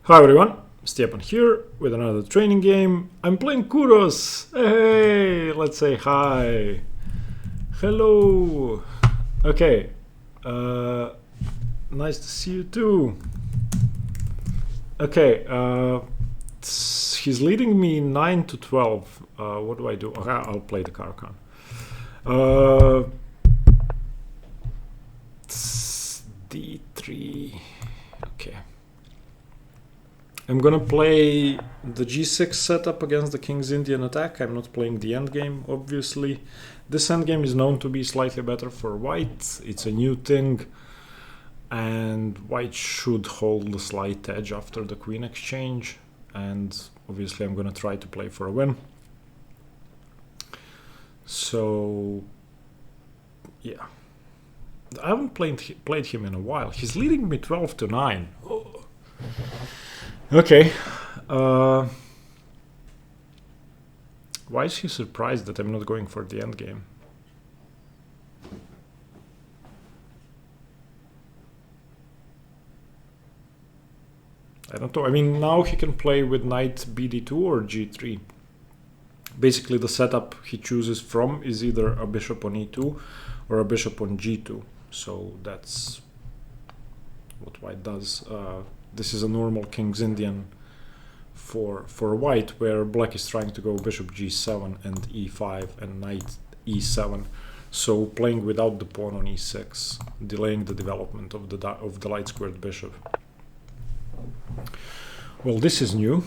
Hi everyone, Stepan here with another training game. I'm playing Kuros. Hey, let's say hi. Hello. Okay. Nice to see you too. Okay. He's leading me 9 to 12. What do I do? Okay, I'll play the Caro-Kann. D3. Okay. I'm gonna play the G6 setup against the King's Indian attack. I'm not playing the endgame, obviously. This endgame is known to be slightly better for white. It's a new thing, and white should hold a slight edge after the queen exchange. And obviously I'm gonna try to play for a win. So, yeah. I haven't played him in a while. He's leading me 12 to 9. Oh. Okay. Why is he surprised that I'm not going for the endgame? I don't know. I mean, now he can play with knight bd2 or g3. Basically, the setup he chooses from is either a bishop on e2 or a bishop on g2. So that's what white does. This is a normal King's Indian for white, where black is trying to go bishop g7 and e5 and knight e7. So playing without the pawn on e6, delaying the development of the light squared bishop. Well, this is new.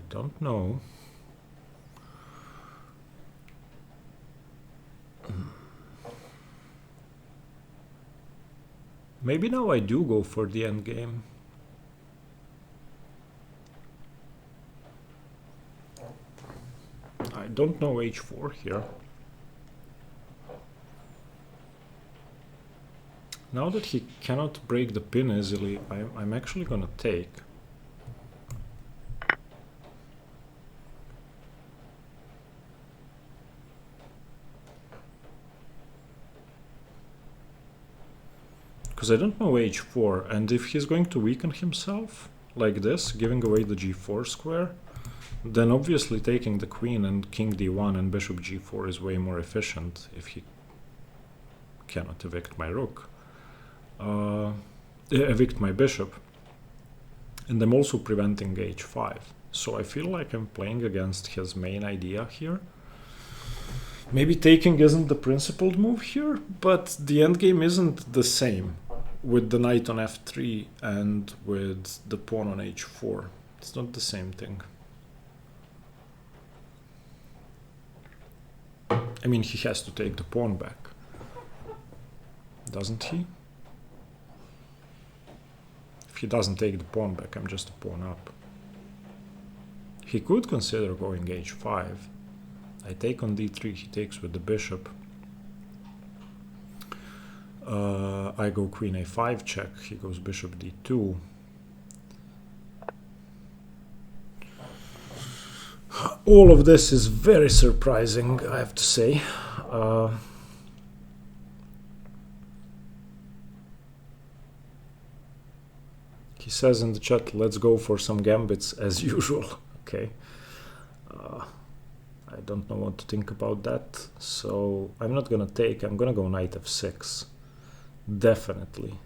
Don't know. Maybe now I do go for the endgame. I don't know h4 here. Now that he cannot break the pin easily, I'm actually gonna take. Because I don't know h4, and if he's going to weaken himself like this, giving away the g4 square, then obviously taking the queen and king d1 and bishop g4 is way more efficient if he cannot evict my rook. Evict my bishop. And I'm also preventing h5. So I feel like I'm playing against his main idea here. Maybe taking isn't the principled move here, but the endgame isn't the same with the knight on f3 and with the pawn on h4. It's not the same thing. I mean, he has to take the pawn back, doesn't he? If he doesn't take the pawn back, I'm just a pawn up. He could consider going h5. I take on d3, he takes with the bishop. I go queen a5 check, he goes bishop d2. All of this is very surprising, I have to say. He says in the chat, let's go for some gambits as usual. Okay. I don't know what to think about that. So I'm not gonna take, I'm gonna go knight f6. Definitely.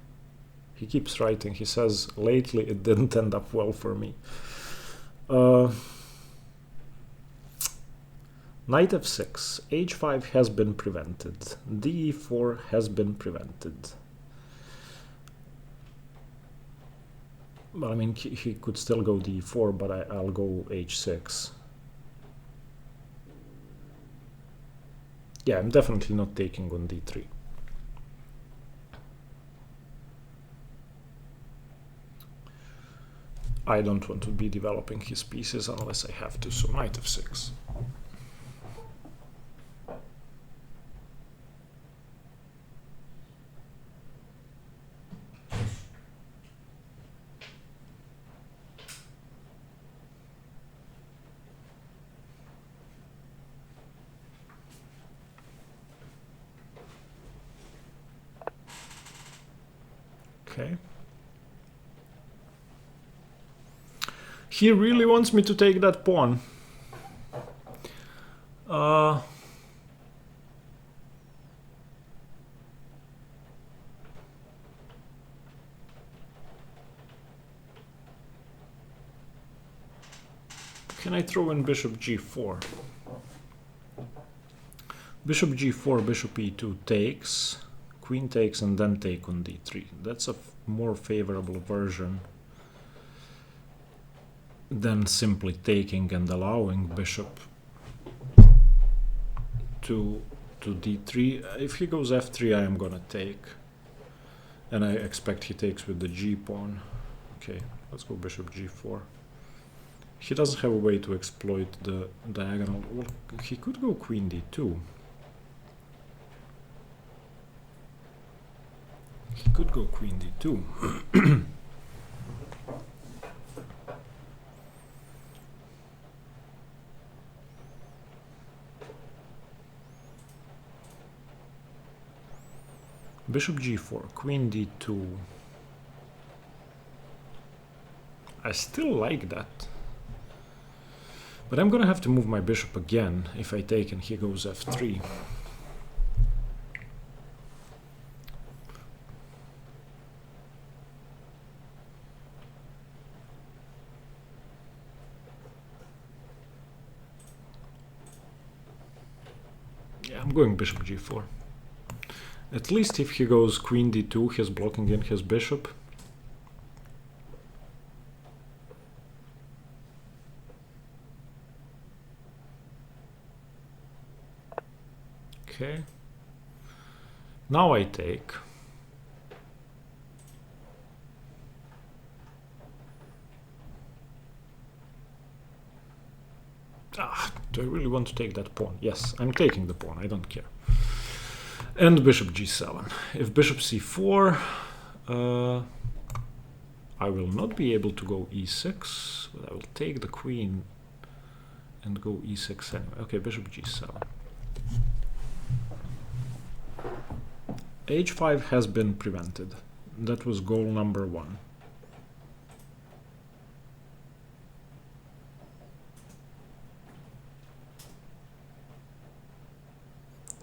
He keeps writing, he says, lately it didn't end up well for me. Knight f6, h5 has been prevented, d4 has been prevented. Well, I mean, he could still go d4, but I'll go h6. Yeah, I'm definitely not taking on d3. I don't want to be developing his pieces unless I have to, so knight f6. Okay. He really wants me to take that pawn. Can I throw in bishop g4? Bishop g4, bishop e2 takes, queen takes, and then take on d3. That's a more favorable version than simply taking and allowing bishop to d3. If he goes f3, I am gonna take, and I expect he takes with the g pawn. Okay, let's go bishop g4. He doesn't have a way to exploit the diagonal. Well, he could go queen d2. He could go queen d2. Bishop g4, queen d2. I still like that. But I'm gonna have to move my bishop again if I take and he goes f3. Yeah, I'm going bishop g4. At least if he goes queen d2, he's blocking in his bishop. Okay. Now I take. Do I really want to take that pawn? Yes, I'm taking the pawn, I don't care. And bishop g7. If bishop c4, I will not be able to go e6, but I will take the queen and go e6 anyway. Okay, bishop g7. h5 has been prevented. That was goal number 1.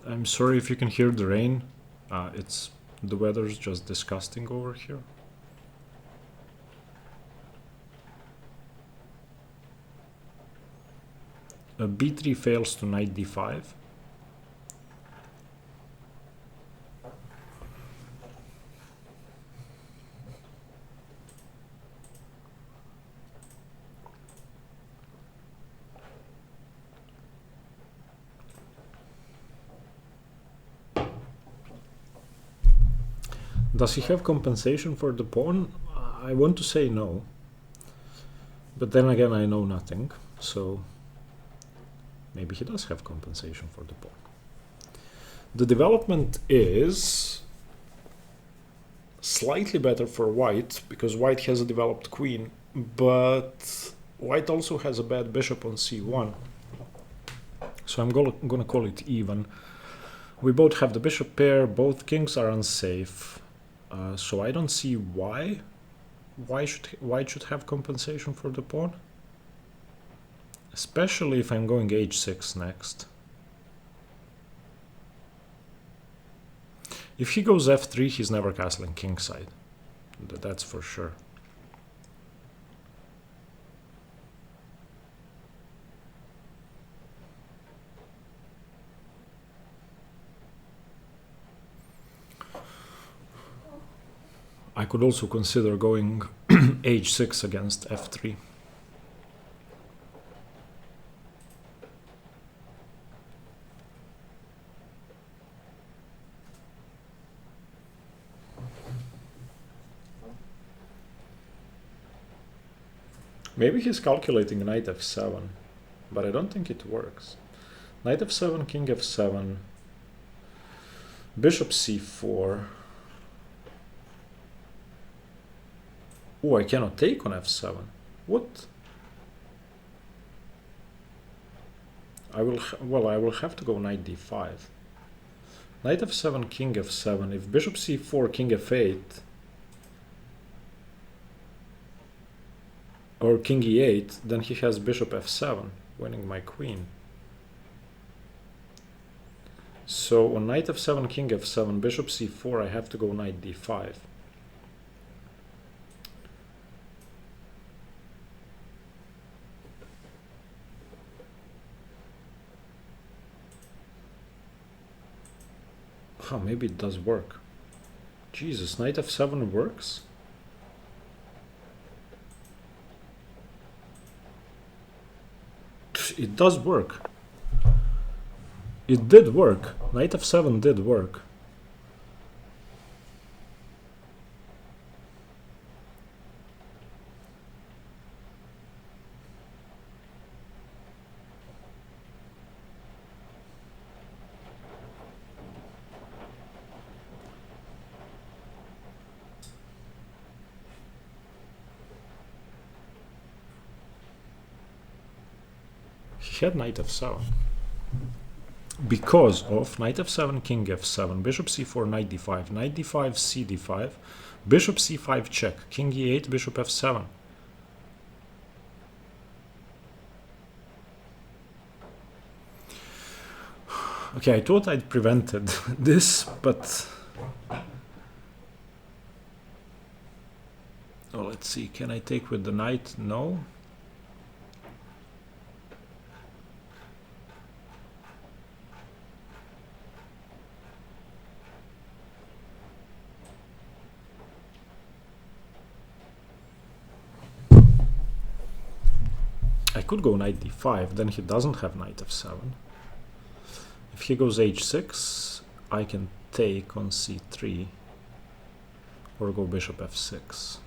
I'm sorry if you can hear the rain. The weather's just disgusting over here. b3 fails to knight d5. Does he have compensation for the pawn? I want to say no. But then again, I know nothing. So maybe he does have compensation for the pawn. The development is slightly better for white, because white has a developed queen, but white also has a bad bishop on c1. So I'm gonna call it even. We both have the bishop pair, both kings are unsafe. So I don't see why white should have compensation for the pawn. Especially if I'm going h6 next. If he goes f3, he's never castling kingside. That's for sure. I could also consider going h6 against f3. Maybe he's calculating knight f7, but I don't think it works. Knight f7, king f7, bishop c4. Oh, I cannot take on f7. What? I will have to go knight d5. Knight f7, king f7. If bishop c4, king f8, or king e8, then he has bishop f7, winning my queen. So on knight f7, king f7, bishop c4, I have to go knight d5. Oh, maybe it does work. Jesus, knight f7 works? It does work. It did work. Knight f7 did work. He had knight f7. Because of knight f7, king f7, bishop c4, knight d5, knight d5, c d5, bishop c5 check, king e8, bishop f7. Okay, I thought I'd prevented this, but... Oh, let's see, can I take with the knight? No. I could go knight d5, then he doesn't have knight f7. If he goes h6, I can take on c3 or go bishop f6.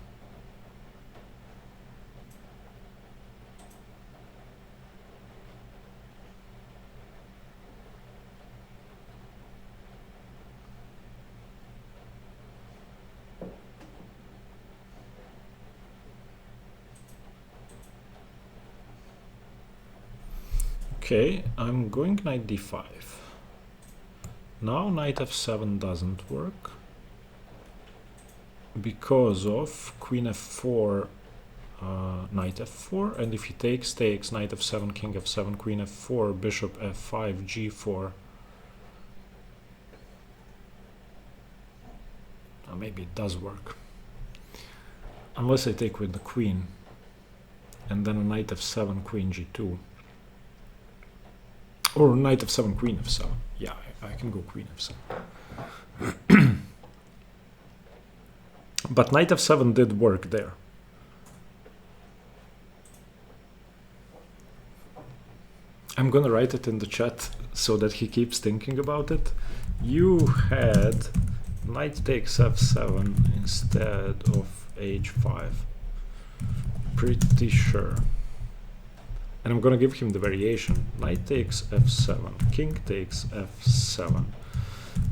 Okay, I'm going knight d5. Now knight f7 doesn't work because of queen f4, knight f4, and if he takes, knight f7, king f7, queen f4, bishop f5, g4. Maybe it does work. Unless I take with the queen, and then a knight f7, queen g2. Or knight f7, queen f7. Yeah, I can go queen f7. But knight f7 did work there. I'm gonna write it in the chat so that he keeps thinking about it. You had knight takes f7 instead of h5. Pretty sure. And I'm gonna give him the variation. Knight takes f7, king takes f7,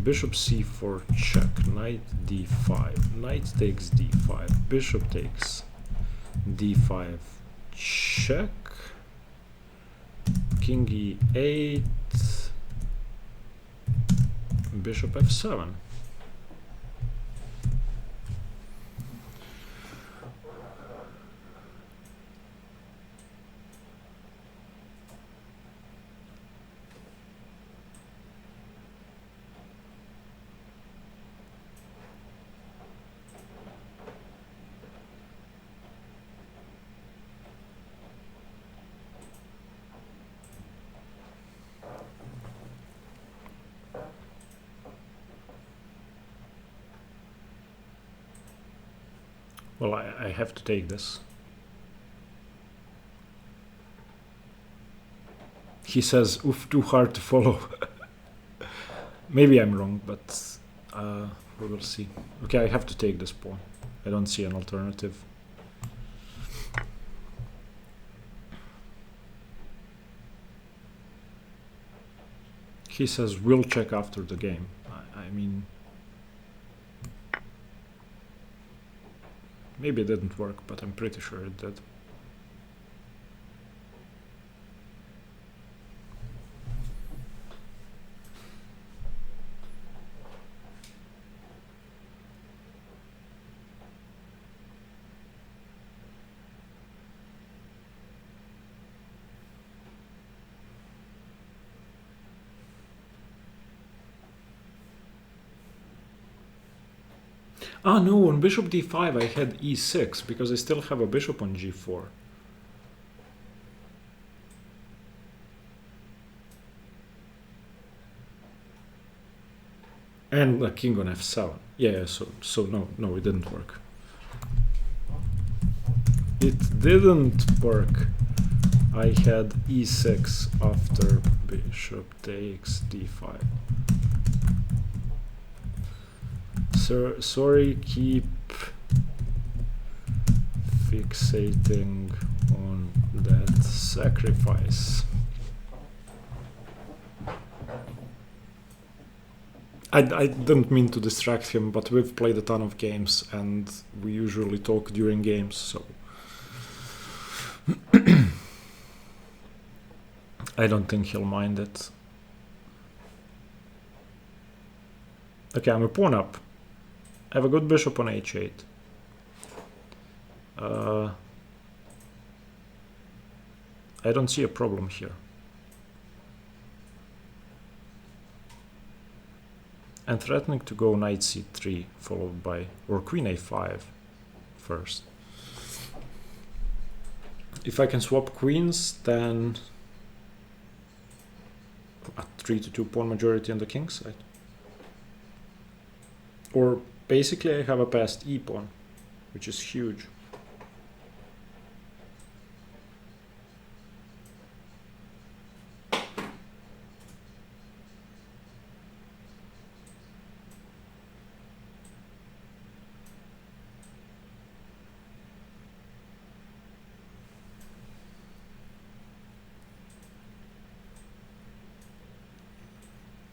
bishop c4 check, knight d5, knight takes d5, bishop takes d5 check, king e8, bishop f7. Well, I have to take this. He says, oof, too hard to follow. Maybe I'm wrong, but we will see. Okay, I have to take this pawn. I don't see an alternative. He says, we'll check after the game. I mean... Maybe it didn't work, but I'm pretty sure it did. Ah no, on bishop d5 I had e6 because I still have a bishop on g4. And a king on f7. Yeah, so no, it didn't work. It didn't work. I had e6 after bishop takes d5. Sorry, keep fixating on that sacrifice. I didn't mean to distract him, but we've played a ton of games and we usually talk during games, so I don't think he'll mind it. Okay, I'm a pawn up. I have a good bishop on h8. I don't see a problem here. I'm threatening to go knight c3 followed by, or queen a5 first. If I can swap queens, then a 3-2 pawn majority on the king side. Or basically I have a passed e pawn, which is huge.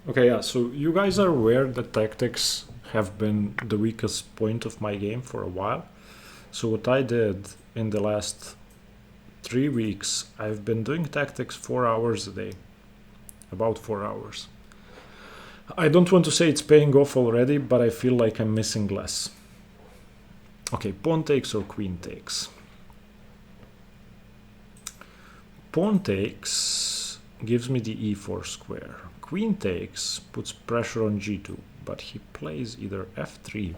Okay, yeah, so you guys are aware that tactics have been the weakest point of my game for a while. So what I did in the last 3 weeks, I've been doing tactics 4 hours a day. About 4 hours. I don't want to say it's paying off already, but I feel like I'm missing less. Okay, pawn takes or queen takes. Pawn takes gives me the e4 square. Queen takes puts pressure on g2, but he plays either f3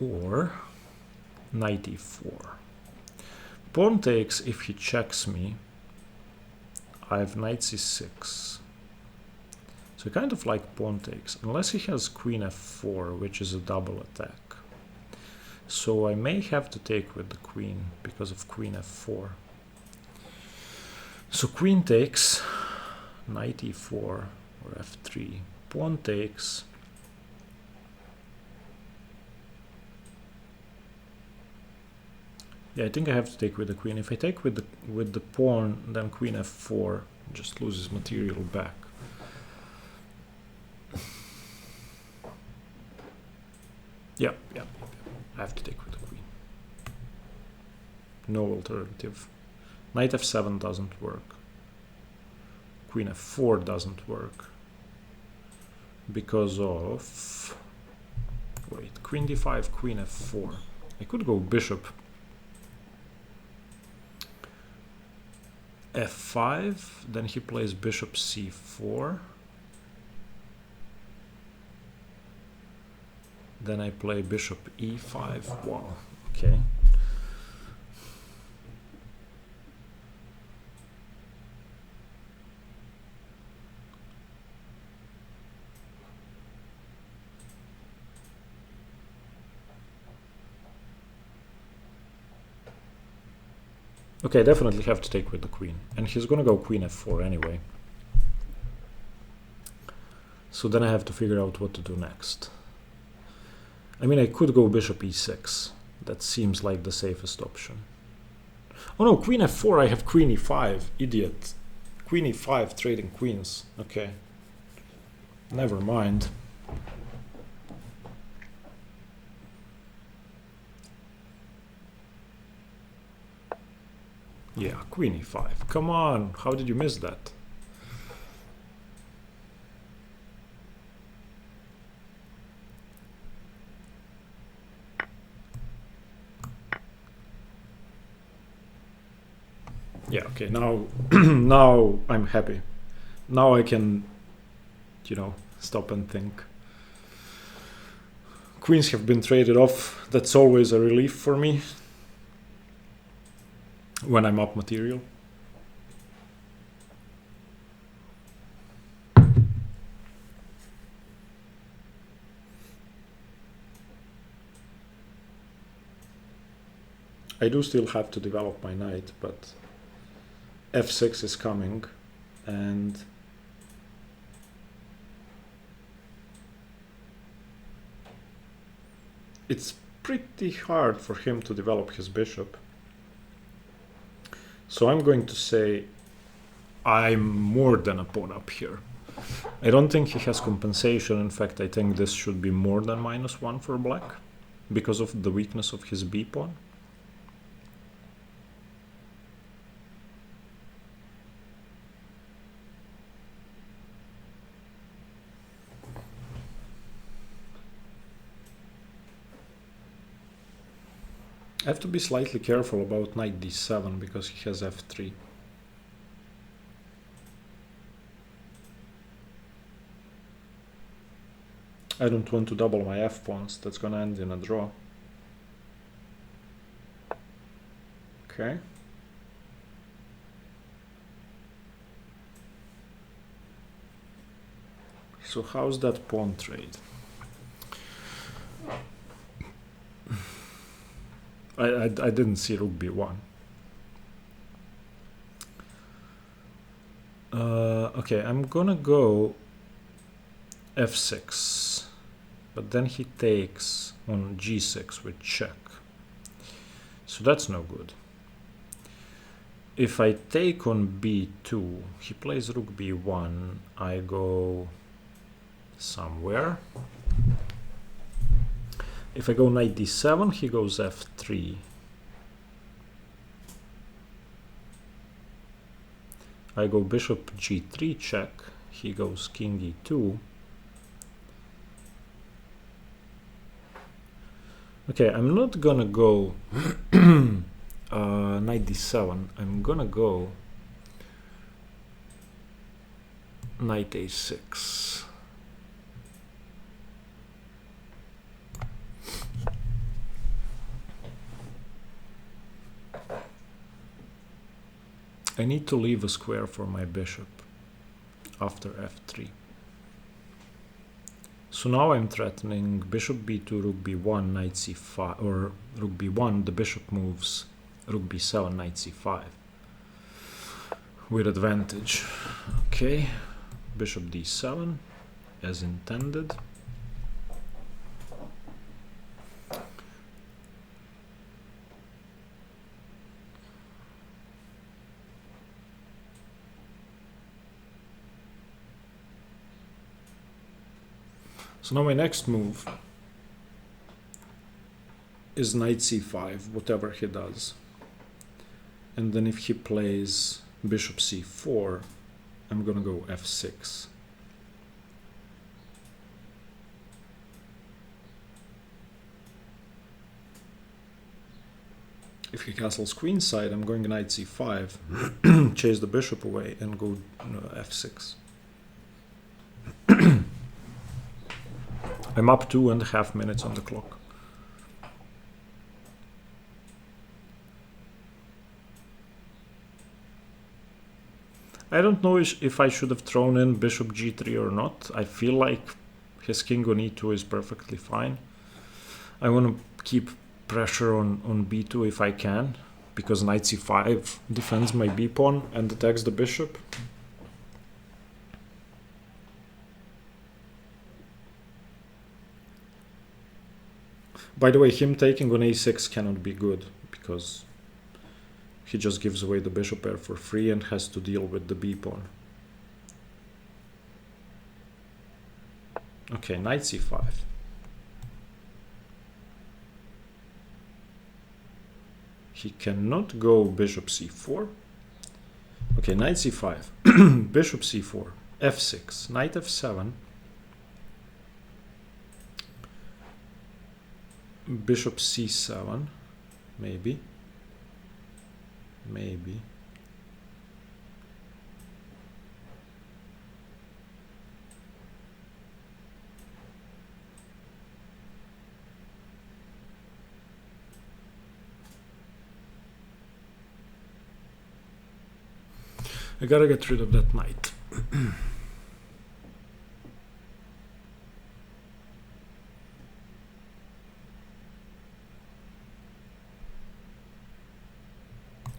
or knight e4. Pawn takes, if he checks me, I have knight c6. So I kind of like pawn takes, unless he has queen f4, which is a double attack. So I may have to take with the queen because of queen f4. So queen takes, knight e4 or f3, pawn takes, yeah, I think I have to take with the queen. If I take with the pawn, then queen f4 just loses material back. Yeah, I have to take with the queen. No alternative. Knight f7 doesn't work. Queen f4 doesn't work. Because of... Wait, queen d5, queen f4. I could go bishop f5, then he plays bishop c4. Then I play bishop e5. Wow, okay. Okay, I definitely have to take with the queen. And he's gonna go queen f4 anyway. So then I have to figure out what to do next. I mean, I could go bishop e6. That seems like the safest option. Oh no, queen f4, I have queen e5. Idiot. Queen e5, trading queens. Okay. Never mind. Yeah, queen e5. Come on, how did you miss that? Yeah, okay, now now I'm happy. Now I can, you know, stop and think. Queens have been traded off. That's always a relief for me when I'm up material. I do still have to develop my knight, but f6 is coming, and it's pretty hard for him to develop his bishop. So I'm going to say I'm more than a pawn up here. I don't think he has compensation. In fact, I think this should be more than -1 for black because of the weakness of his b pawn. I have to be slightly careful about knight d7 because he has f3. I don't want to double my f-pawns, that's gonna end in a draw. Okay. So how's that pawn trade? I didn't see rook b1. Okay, I'm gonna go f6, but then he takes on g6 with check. So that's no good. If I take on b2, he plays rook b1, I go somewhere. If I go knight d7, he goes f3. I go bishop g3 check, he goes king e2. Okay, I'm not gonna go knight d7, I'm gonna go knight a6. I need to leave a square for my bishop after f3. So now I'm threatening bishop b2, rook b1, knight c5, or rook b1, the bishop moves, rook b7, knight c5 with advantage. Okay, bishop d7 as intended. So now my next move is knight c5, whatever he does. And then if he plays bishop c4, I'm gonna go f6. If he castles queenside, I'm going knight c5, chase the bishop away, and go f6. I'm up 2.5 minutes on the clock. I don't know if I should have thrown in bishop g3 or not. I feel like his king on e2 is perfectly fine. I want to keep pressure on b2 if I can, because knight c5 defends my b pawn and attacks the bishop. By the way, him taking on a6 cannot be good, because he just gives away the bishop pair for free and has to deal with the b pawn. Okay, knight c5. He cannot go bishop c4. Okay, knight c5, bishop c4, f6, knight f7, bishop c7, maybe. I gotta get rid of that knight.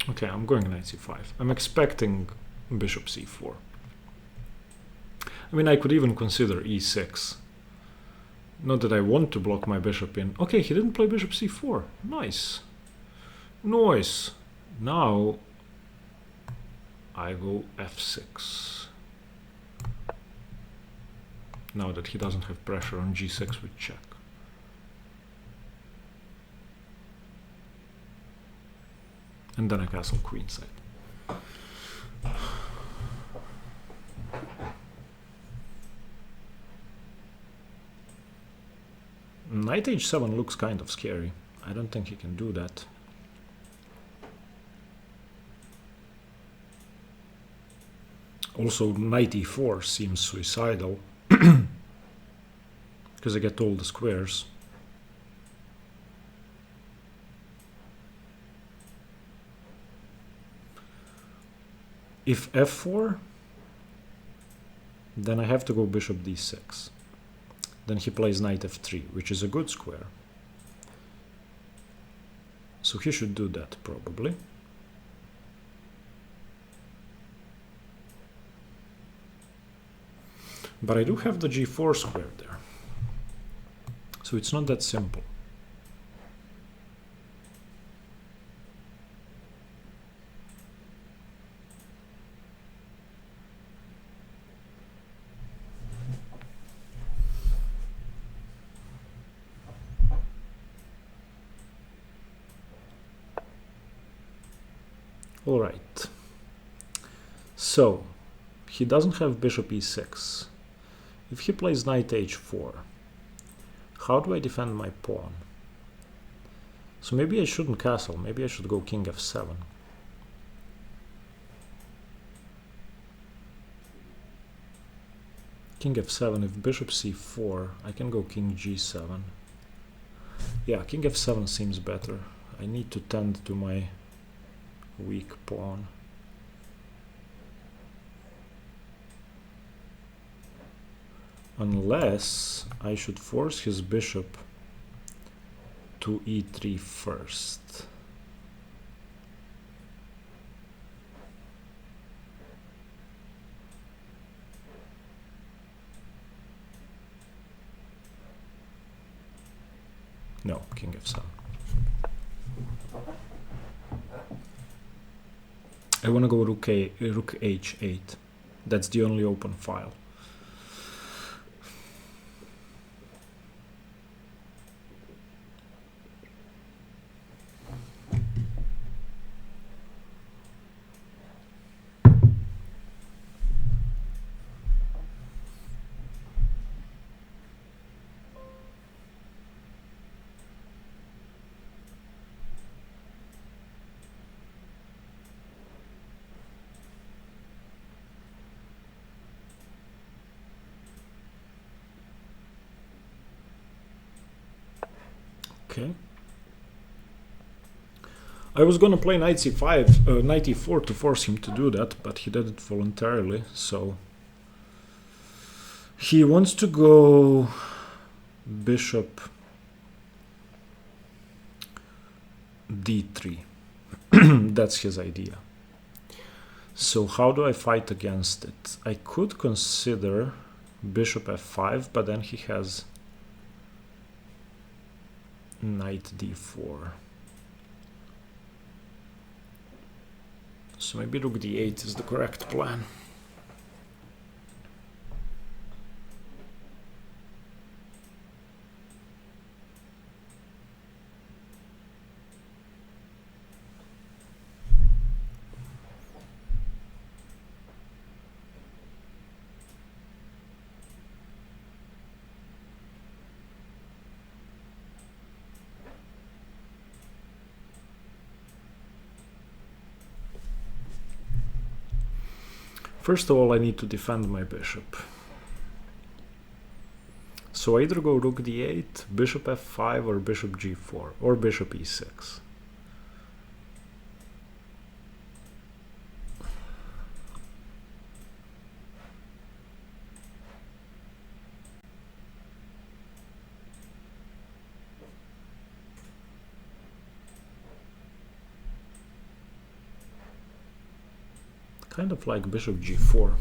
Okay, I'm going knight c5. I'm expecting bishop c4. I mean, I could even consider e6. Not that I want to block my bishop in. Okay, he didn't play bishop c4. Nice. Nice. Now I go f6. Now that he doesn't have pressure on g6 with check. And then I castle queenside. Knight h7 looks kind of scary. I don't think he can do that. Also, knight e4 seems suicidal because I get all the squares. If f4, then I have to go bishop d6. Then he plays knight f3, which is a good square. So he should do that probably. But I do have the g4 square there. So it's not that simple. All right. So he doesn't have bishop e6. If he plays knight h4, how do I defend my pawn? So maybe I shouldn't castle. Maybe I should go king f7. King f7. If bishop c4, I can go king g7. Yeah, king f7 seems better. I need to tend to my weak pawn. Unless I should force his bishop to e3 first. No, king f7. I want to go rook h8. That's the only open file. Okay. I was gonna play knight c5, knight e4 to force him to do that, but he did it voluntarily, so he wants to go bishop d3. That's his idea. So how do I fight against it? I could consider bishop f5, but then he has knight d4. So maybe rook d8 is the correct plan. First of all, I need to defend my bishop. So either go rook d8, bishop f5, or bishop g4, or bishop e6. Kind of like bishop g4.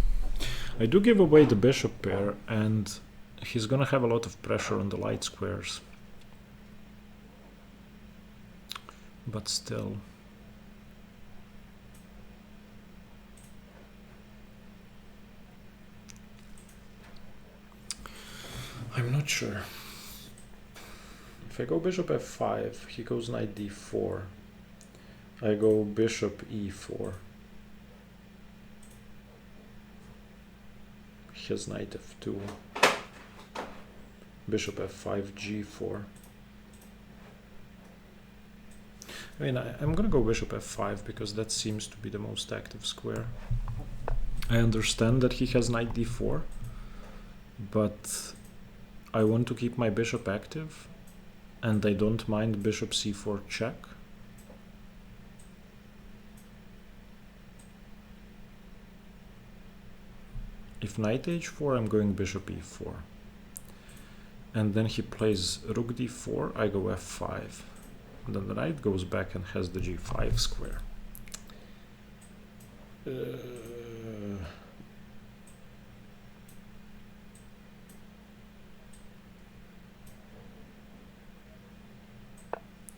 I do give away the bishop pair, and he's gonna have a lot of pressure on the light squares. But still. I'm not sure. If I go bishop f5, he goes knight d4. I go bishop e4. He has knight f2. Bishop f5, g4. I mean, I'm gonna go bishop f5 because that seems to be the most active square. I understand that he has knight d4, but I want to keep my bishop active, and I don't mind bishop c4 check. If knight h4, I'm going bishop e4. And then he plays rook d4, I go f5. And then the knight goes back and has the g5 square.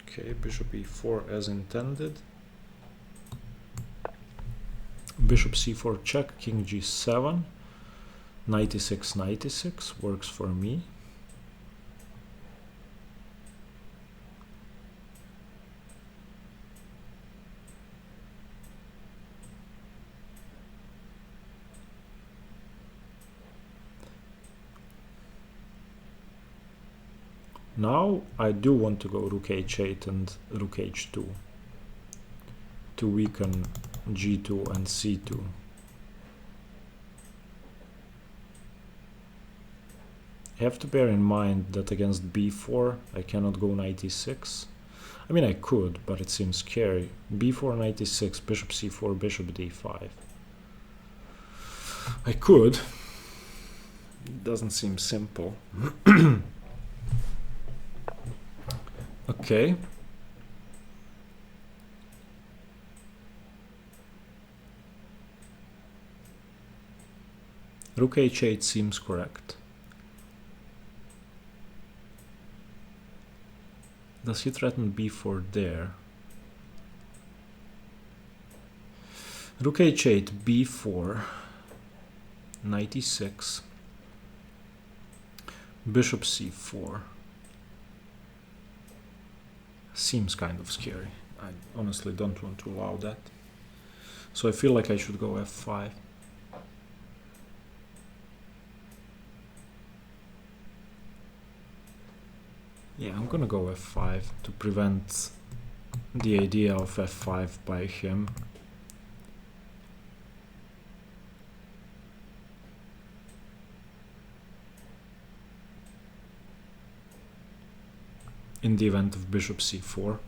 Okay, bishop e4 as intended. Bishop c4 check, king g7. 96, 96 works for me. Now I do want to go rook h8 and rook h2 to weaken g2 and c2. You have to bear in mind that against b4 I cannot go knight e6. I mean, I could, but it seems scary. b4, knight e6, bishop c4, bishop d5. I could. It doesn't seem simple. Okay. Rook h8 seems correct. Does he threaten b4 there? Rook h8, b4, knight e6, bishop c4. Seems kind of scary. I honestly don't want to allow that. So I feel like I should go f5. Yeah, I'm gonna go f5 to prevent the idea of f5 by him. In the event of bishop c4.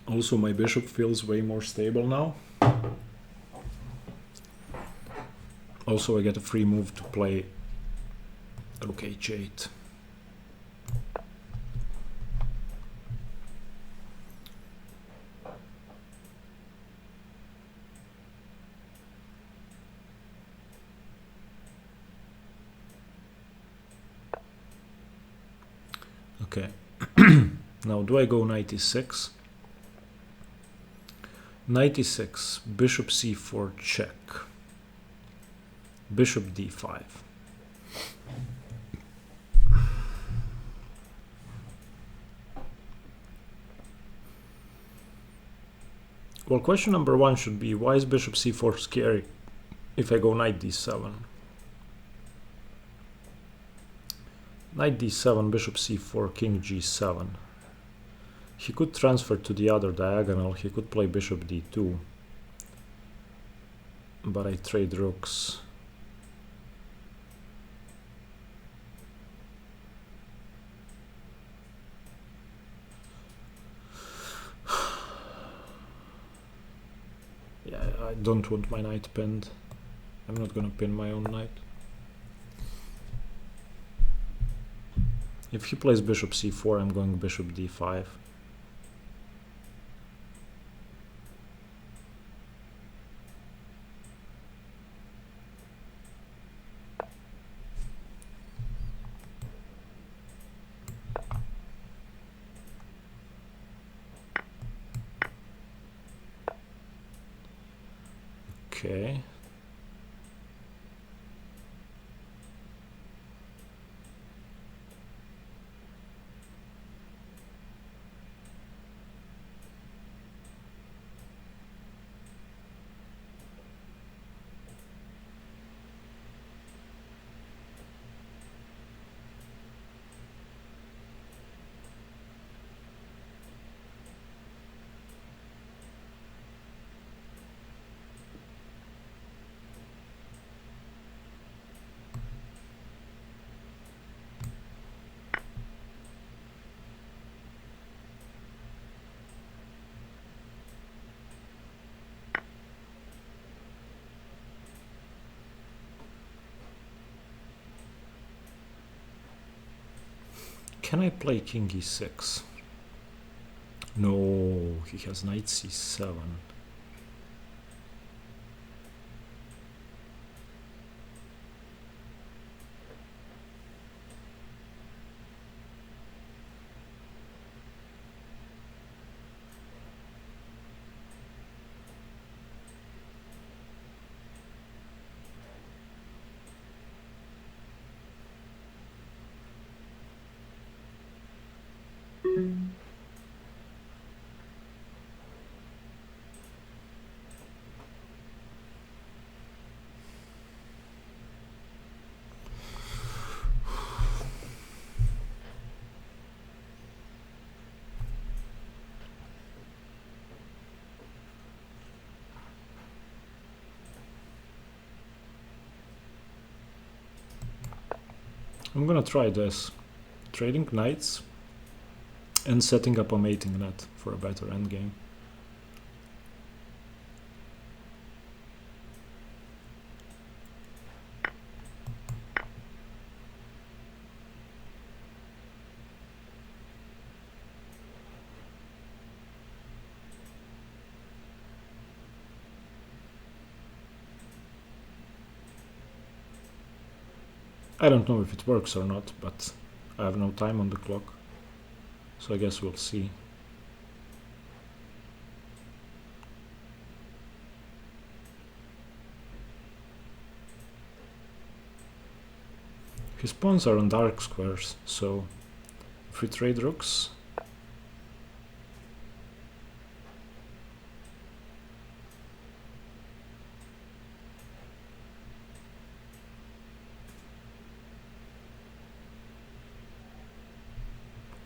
Also, my bishop feels way more stable now. Also, I get a free move to play rook h8. Okay. Now, do I go knight e6? Knight e6, bishop c4 check, bishop d5. Well, question number one should be, why is bishop c4 scary if I go knight d7? Knight d7, bishop c4, king g7. He could transfer to the other diagonal, he could play bishop d2. But I trade rooks. Yeah, I don't want my knight pinned. I'm not gonna pin my own knight. If he plays bishop c4, I'm going bishop d5. Okay. Can I play king e6? No, he has knight c7. I'm gonna try this. Trading knights and setting up a mating net for a better endgame. I don't know if it works or not, but I have no time on the clock, so I guess we'll see. His pawns are on dark squares, so if we trade rooks,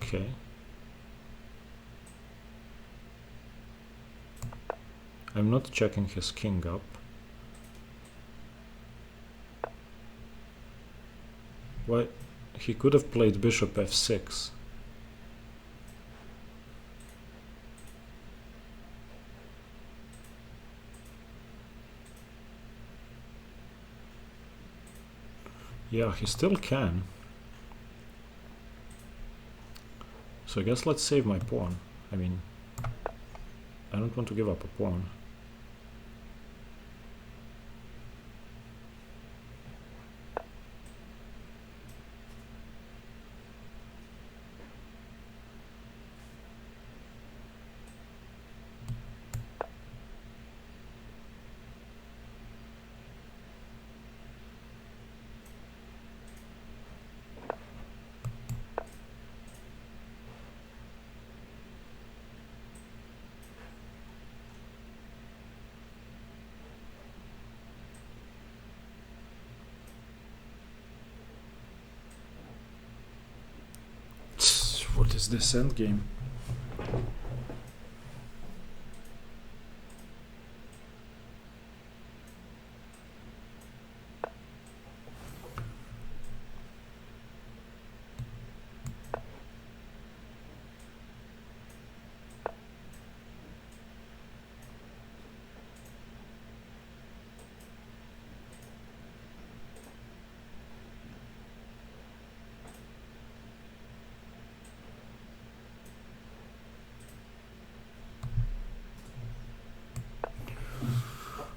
okay. I'm not checking his king up. Why? He could have played bishop f6. Yeah, he still can. So I guess let's save my pawn. I mean, I don't want to give up a pawn. What is this endgame?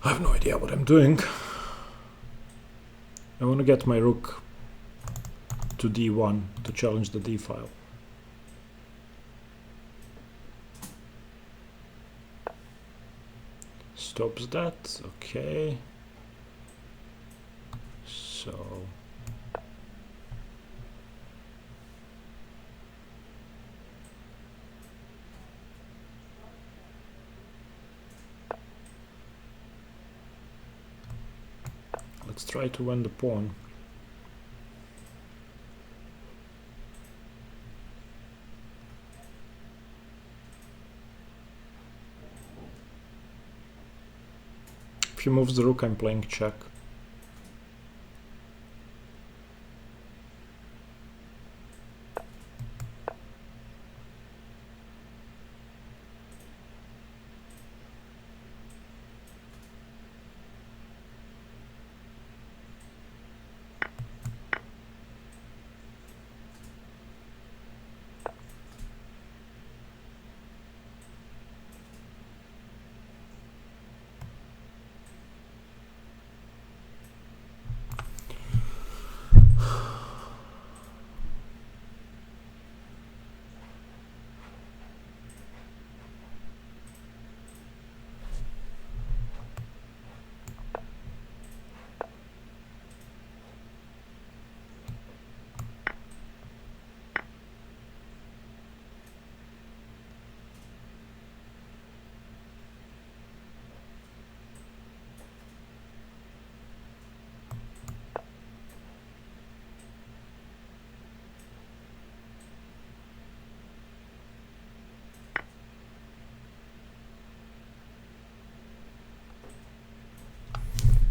I have no idea what I'm doing. I want to get my rook to d1 to challenge the d file. Stops that, okay. So let's try to win the pawn. If he moves the rook, I'm playing check.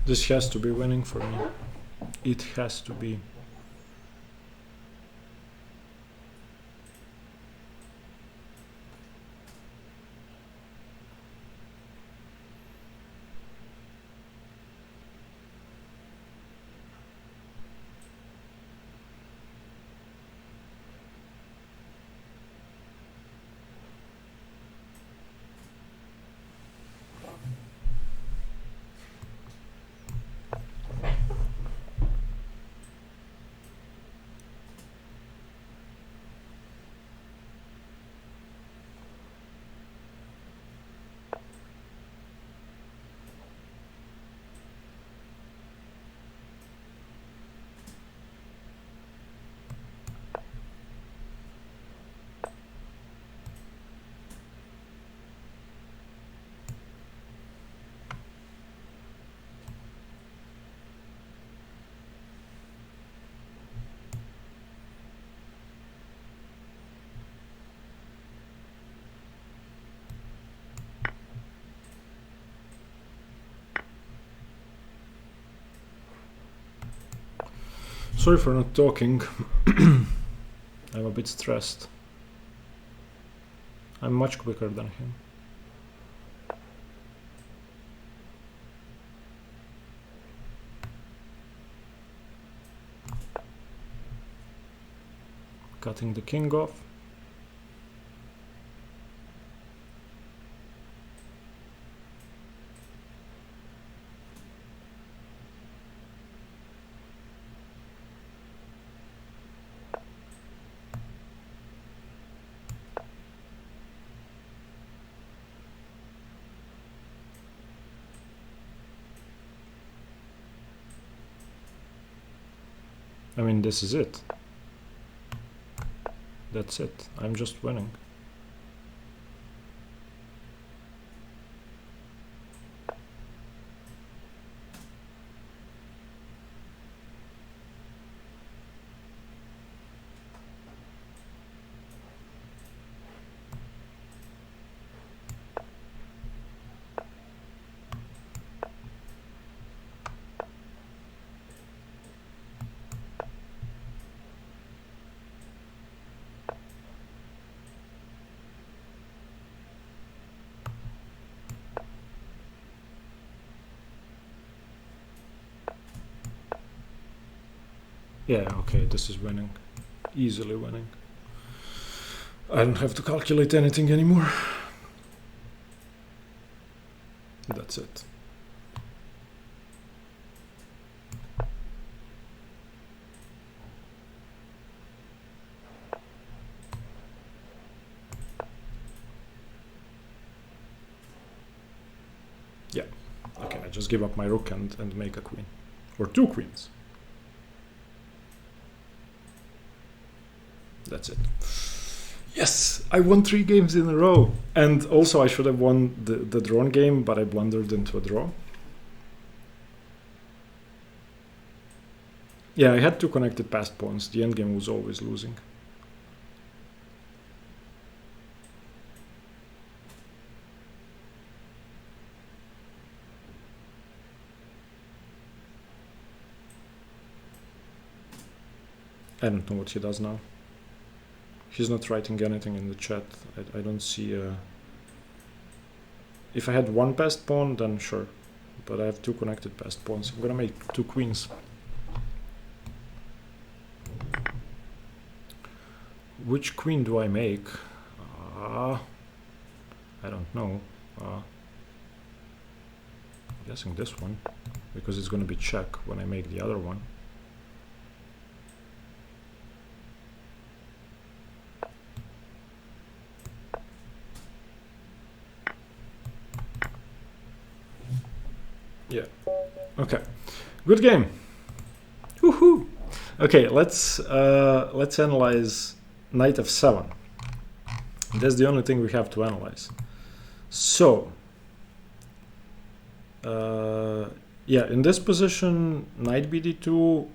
This has to be winning for me. It has to be. Sorry for not talking. I'm a bit stressed. I'm much quicker than him. Cutting the king off. I mean, this is it. That's it. I'm just winning. Yeah, okay, this is winning. Easily winning. I don't have to calculate anything anymore. That's it. Okay, I just give up my rook and make a queen. Or 2 queens. That's it. Yes, I won 3 games in a row. And also I should have won the drawn game, but I blundered into a draw. Yeah, I had 2 connected passed pawns. The endgame was always losing. I don't know what he does now. He's not writing anything in the chat. I don't see if I had 1 passed pawn, then sure. But I have 2 connected passed pawns. I'm gonna make 2 queens. Which queen do I make? I don't know. I'm guessing this one, because it's gonna be check when I make the other one. Yeah. Okay. Good game. Woohoo! Okay, let's analyze knight f7. That's the only thing we have to analyze. So, yeah, in this position, knight bd2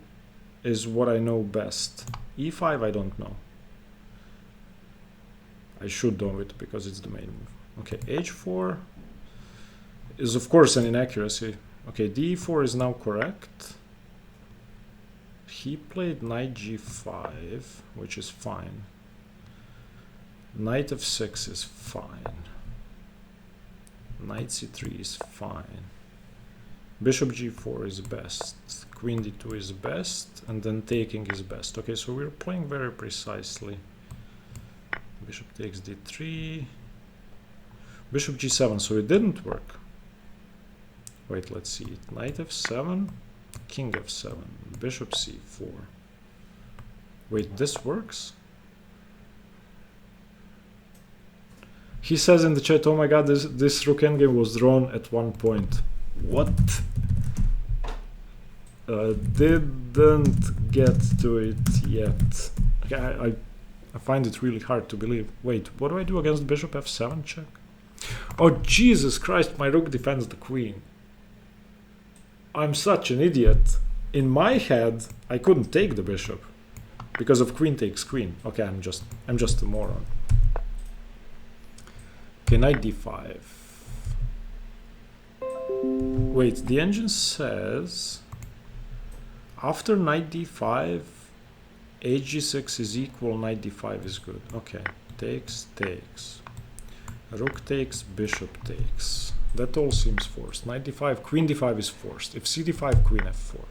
is what I know best. e5, I don't know. I should know it because it's the main move. Okay, h4 is of course an inaccuracy. Okay, d4 is now correct. He played knight g5, which is fine. Knight f6 is fine. Knight c3 is fine. Bishop g4 is best. Queen d2 is best, and then taking is best. Okay, so we're playing very precisely. Bishop takes d3. Bishop g7, so it didn't work. Wait, let's see it. Knight f7, king f7, bishop c4. Wait, this works? He says in the chat, oh my god, this rook endgame was drawn at 1 point. What? Didn't get to it yet. Okay, I find it really hard to believe. Wait, what do I do against bishop f7 check? Oh, Jesus Christ, my rook defends the queen. I'm such an idiot. In my head, I couldn't take the bishop because of queen takes queen. Okay, I'm just a moron. Okay, knight d5. Wait, the engine says after knight d5, hg6 is equal, knight d5 is good. Okay, takes, rook takes, bishop takes. That all seems forced. Knight d5, queen d5 is forced. If c d5, queen f4.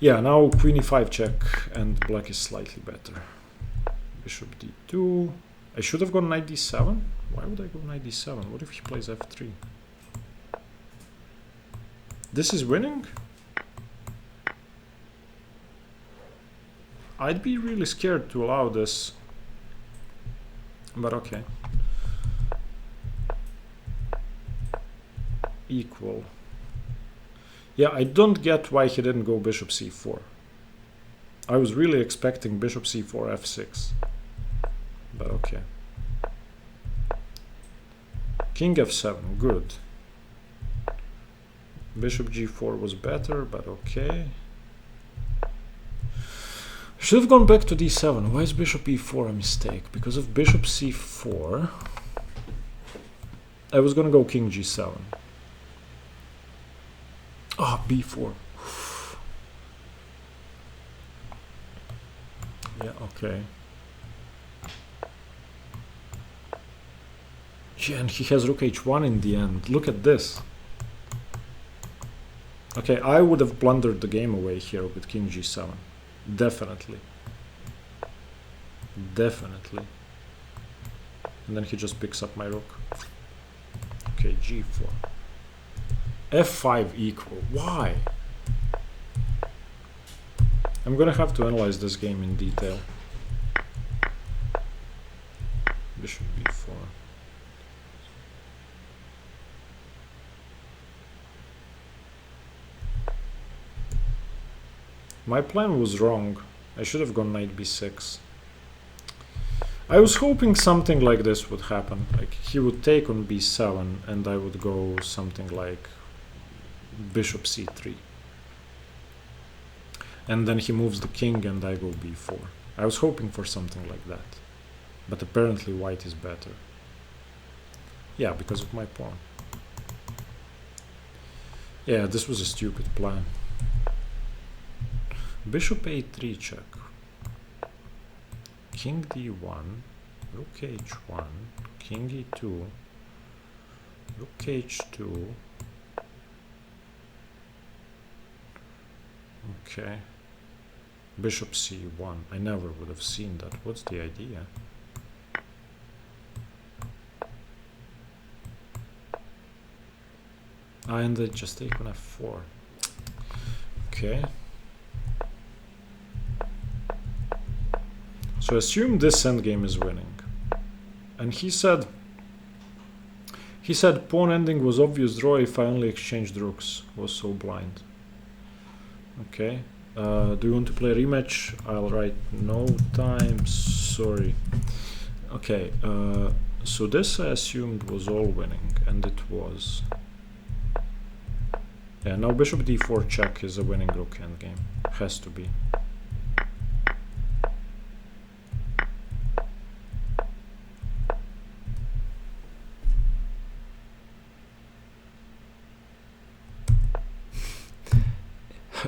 Yeah, now queen e5 check, and black is slightly better. Bishop d2. I should have gone knight d7. Why would I go knight d7? What if he plays f3? This is winning? I'd be really scared to allow this. But okay. Equal. Yeah, I don't get why he didn't go bishop c4. I was really expecting bishop c4 f6. But okay. King f7, good. Bishop g4 was better, but okay. Should have gone back to d7. Why is bishop e4 a mistake? Because of bishop c4, I was gonna go king g7. Ah, oh, b4. Yeah, okay. Yeah, and he has rook h1 in the end. Look at this. Okay, I would have blundered the game away here with king g7. Definitely. Definitely. And then he just picks up my rook. Okay, g4. f5 equal. Why? I'm gonna have to analyze this game in detail. Bishop b4. My plan was wrong. I should have gone knight b6. I was hoping something like this would happen. Like he would take on b7 and I would go something like bishop c3. And then he moves the king and I go b4. I was hoping for something like that. But apparently white is better. Yeah, because of my pawn. Yeah, this was a stupid plan. Bishop a3 check. King d1, rook h1, king e2, rook h2. Okay. Bishop c1. I never would have seen that. What's the idea? And they just take on f4. Okay. So assume this endgame is winning. And he said pawn ending was obvious draw if I only exchanged rooks. Was so blind. Okay. Do you want to play a rematch? I'll write no time. Sorry. Okay. So this I assumed was all winning, and it was. Yeah, now bishop d4 check is a winning rook endgame. Has to be.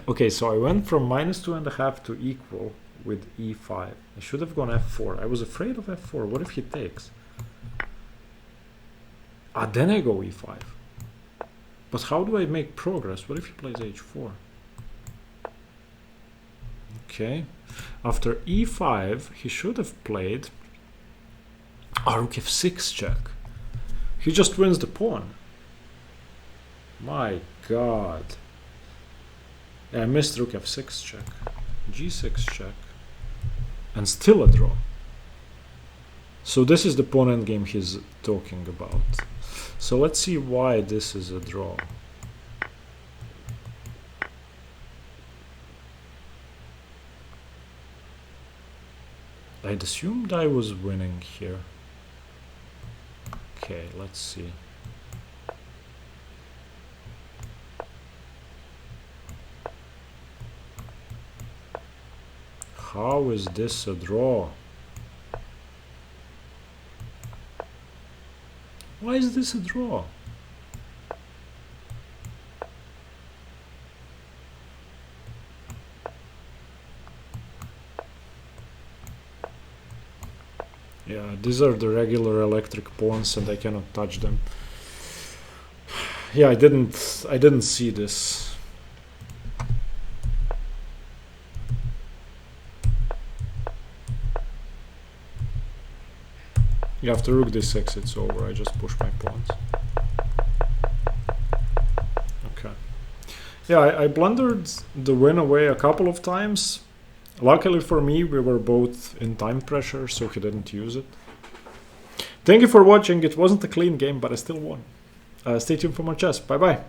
Okay, so I went from -2.5 to equal with e5. I should have gone f4. I was afraid of f4. What if he takes? Then I go e5. But how do I make progress? What if he plays h4? Okay. After e5, he should have played rook f6 check. He just wins the pawn. My god. I missed rook f6 check, g6 check, and still a draw. So this is the pawn endgame he's talking about. So let's see why this is a draw. I'd assumed I was winning here. Okay, let's see. How is this a draw? Why is this a draw? Yeah, these are the regular electric pawns and I cannot touch them. Yeah, I didn't see this. Yeah, after rook d6 it's over. I just push my pawns. Okay. Yeah, I blundered the win away a couple of times. Luckily for me, we were both in time pressure, so he didn't use it. Thank you for watching. It wasn't a clean game, but I still won. Stay tuned for more chess. Bye bye.